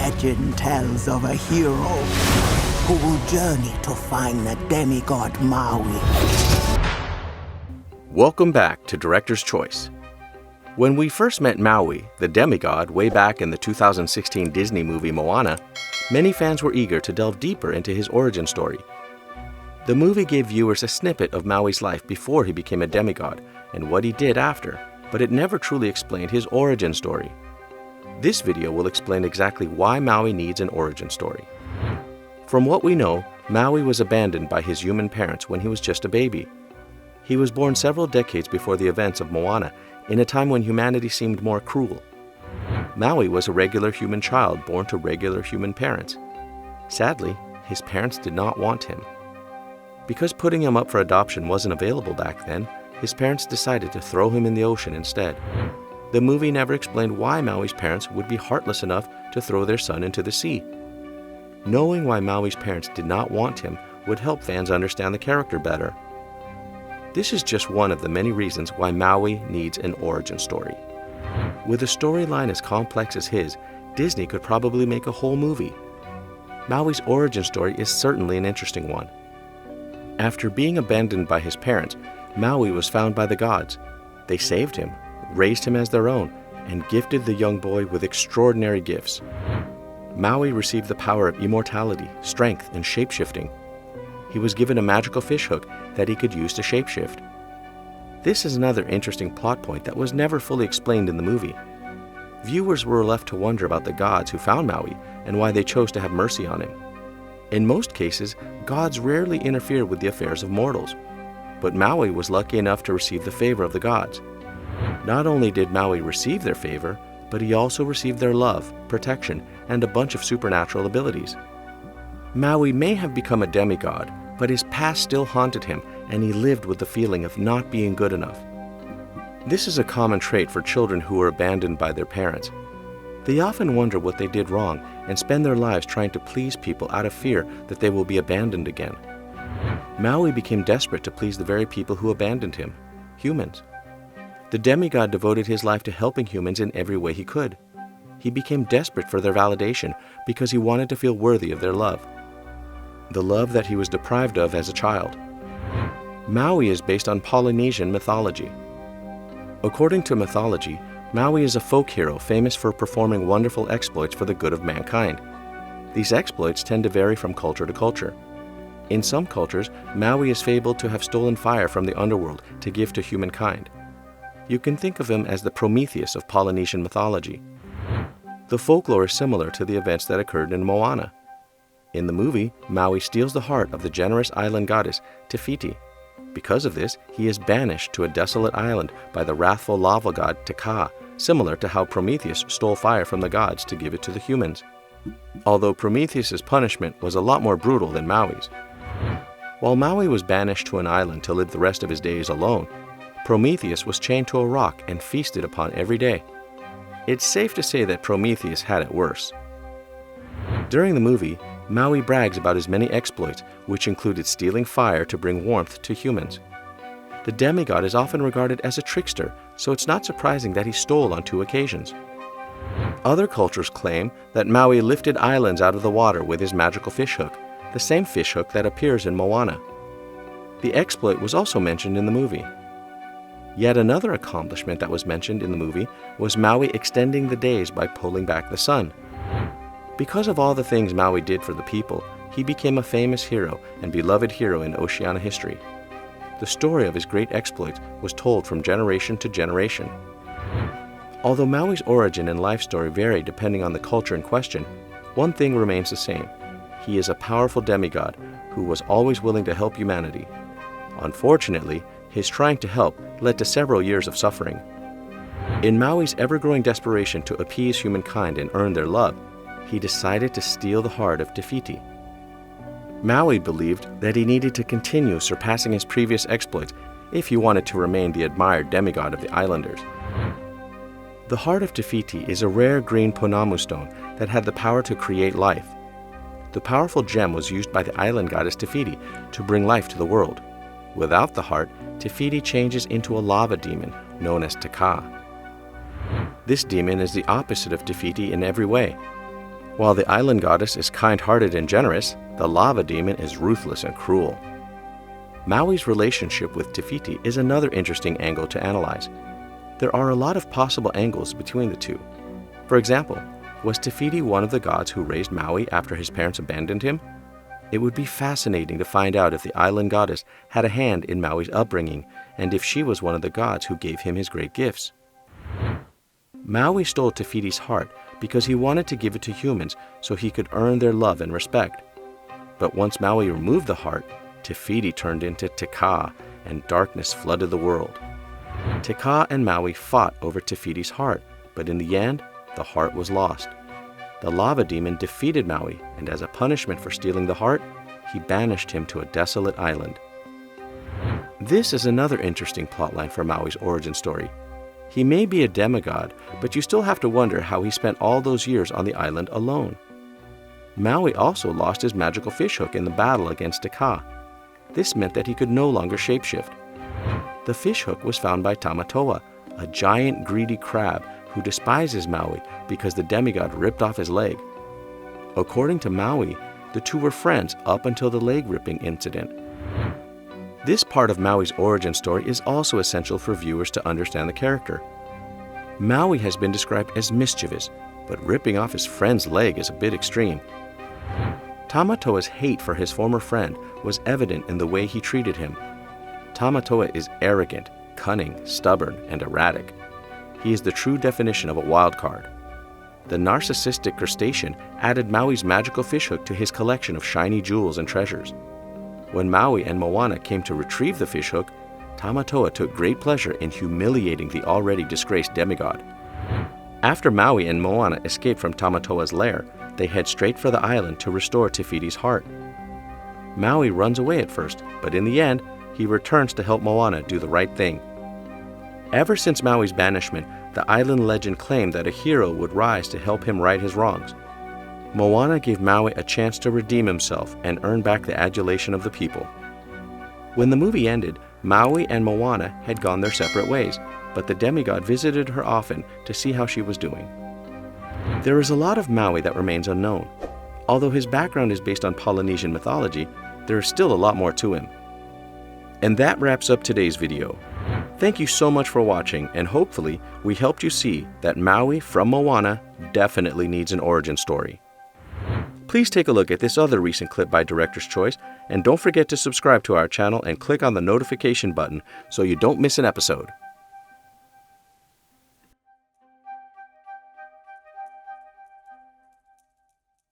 legend tells of a hero who will journey to find the demigod Maui. Welcome back to Director's Choice. When we first met Maui, the demigod, way back in the 2016 Disney movie Moana, many fans were eager to delve deeper into his origin story. The movie gave viewers a snippet of Maui's life before he became a demigod and what he did after, but it never truly explained his origin story. This video will explain exactly why Maui needs an origin story. From what we know, Maui was abandoned by his human parents when he was just a baby. He was born several decades before the events of Moana, in a time when humanity seemed more cruel. Maui was a regular human child born to regular human parents. Sadly, his parents did not want him. Because putting him up for adoption wasn't available back then, his parents decided to throw him in the ocean instead. The movie never explained why Maui's parents would be heartless enough to throw their son into the sea. Knowing why Maui's parents did not want him would help fans understand the character better. This is just one of the many reasons why Maui needs an origin story. With a storyline as complex as his, Disney could probably make a whole movie. Maui's origin story is certainly an interesting one. After being abandoned by his parents, Maui was found by the gods. They saved him, raised him as their own, and gifted the young boy with extraordinary gifts. Maui received the power of immortality, strength, and shapeshifting. He was given a magical fishhook that he could use to shapeshift. This is another interesting plot point that was never fully explained in the movie. Viewers were left to wonder about the gods who found Maui and why they chose to have mercy on him. In most cases, gods rarely interfere with the affairs of mortals, but Maui was lucky enough to receive the favor of the gods. Not only did Maui receive their favor, but he also received their love, protection, and a bunch of supernatural abilities. Maui may have become a demigod, but his past still haunted him, and he lived with the feeling of not being good enough. This is a common trait for children who are abandoned by their parents. They often wonder what they did wrong and spend their lives trying to please people out of fear that they will be abandoned again. Maui became desperate to please the very people who abandoned him, humans. The demigod devoted his life to helping humans in every way he could. He became desperate for their validation because he wanted to feel worthy of their love, the love that he was deprived of as a child. Maui is based on Polynesian mythology. According to mythology, Maui is a folk hero famous for performing wonderful exploits for the good of mankind. These exploits tend to vary from culture to culture. In some cultures, Maui is fabled to have stolen fire from the underworld to give to humankind. You can think of him as the Prometheus of Polynesian mythology. The folklore is similar to the events that occurred in Moana. In the movie, Maui steals the heart of the generous island goddess Te Fiti. Because of this, he is banished to a desolate island by the wrathful lava god Te, similar to how Prometheus stole fire from the gods to give it to the humans. Although Prometheus's punishment was a lot more brutal than Maui's. While Maui was banished to an island to live the rest of his days alone, Prometheus was chained to a rock and feasted upon every day. It's safe to say that Prometheus had it worse. During the movie, Maui brags about his many exploits, which included stealing fire to bring warmth to humans. The demigod is often regarded as a trickster, so it's not surprising that he stole on 2 occasions. Other cultures claim that Maui lifted islands out of the water with his magical fishhook, the same fishhook that appears in Moana. The exploit was also mentioned in the movie. Yet another accomplishment that was mentioned in the movie was Maui extending the days by pulling back the sun. Because of all the things Maui did for the people, he became a famous hero and beloved hero in Oceania history. The story of his great exploits was told from generation to generation. Although Maui's origin and life story vary depending on the culture in question, one thing remains the same. He is a powerful demigod who was always willing to help humanity. Unfortunately, his trying to help led to several years of suffering. In Maui's ever-growing desperation to appease humankind and earn their love, he decided to steal the heart of Te Fiti. Maui believed that he needed to continue surpassing his previous exploits if he wanted to remain the admired demigod of the islanders. The heart of Te Fiti is a rare green pounamu stone that had the power to create life. The powerful gem was used by the island goddess Te Fiti to bring life to the world. Without the heart, Te Fiti changes into a lava demon known as Te. This demon is the opposite of Te Fiti in every way. While the island goddess is kind-hearted and generous, the lava demon is ruthless and cruel. Maui's relationship with Te Fiti is another interesting angle to analyze. There are a lot of possible angles between the two. For example, was Te Fiti one of the gods who raised Maui after his parents abandoned him? It would be fascinating to find out if the island goddess had a hand in Maui's upbringing and if she was one of the gods who gave him his great gifts. Maui stole Te Fiti's heart because he wanted to give it to humans so he could earn their love and respect. But once Maui removed the heart, Te Fiti turned into Te Kā, and darkness flooded the world. Te Kā and Maui fought over Te Fiti's heart, but in the end, the heart was lost. The lava demon defeated Maui, and as a punishment for stealing the heart, he banished him to a desolate island. This is another interesting plotline for Maui's origin story. He may be a demigod, but you still have to wonder how he spent all those years on the island alone. Maui also lost his magical fishhook in the battle against Te Kā. This meant that he could no longer shapeshift. The fishhook was found by Tamatoa, a giant greedy crab who despises Maui because the demigod ripped off his leg. According to Maui, the two were friends up until the leg ripping incident. This part of Maui's origin story is also essential for viewers to understand the character. Maui has been described as mischievous, but ripping off his friend's leg is a bit extreme. Tamatoa's hate for his former friend was evident in the way he treated him. Tamatoa is arrogant, cunning, stubborn, and erratic. He is the true definition of a wild card. The narcissistic crustacean added Maui's magical fishhook to his collection of shiny jewels and treasures. When Maui and Moana came to retrieve the fishhook, Tamatoa took great pleasure in humiliating the already disgraced demigod. After Maui and Moana escape from Tamatoa's lair, they head straight for the island to restore Te Fiti's heart. Maui runs away at first, but in the end, he returns to help Moana do the right thing. Ever since Maui's banishment, the island legend claimed that a hero would rise to help him right his wrongs. Moana gave Maui a chance to redeem himself and earn back the adulation of the people. When the movie ended, Maui and Moana had gone their separate ways, but the demigod visited her often to see how she was doing. There is a lot of Maui that remains unknown. Although his background is based on Polynesian mythology, there is still a lot more to him. And that wraps up today's video. Thank you so much for watching, and hopefully we helped you see that Maui from Moana definitely needs an origin story. Please take a look at this other recent clip by Director's Choice, and don't forget to subscribe to our channel and click on the notification button so you don't miss an episode.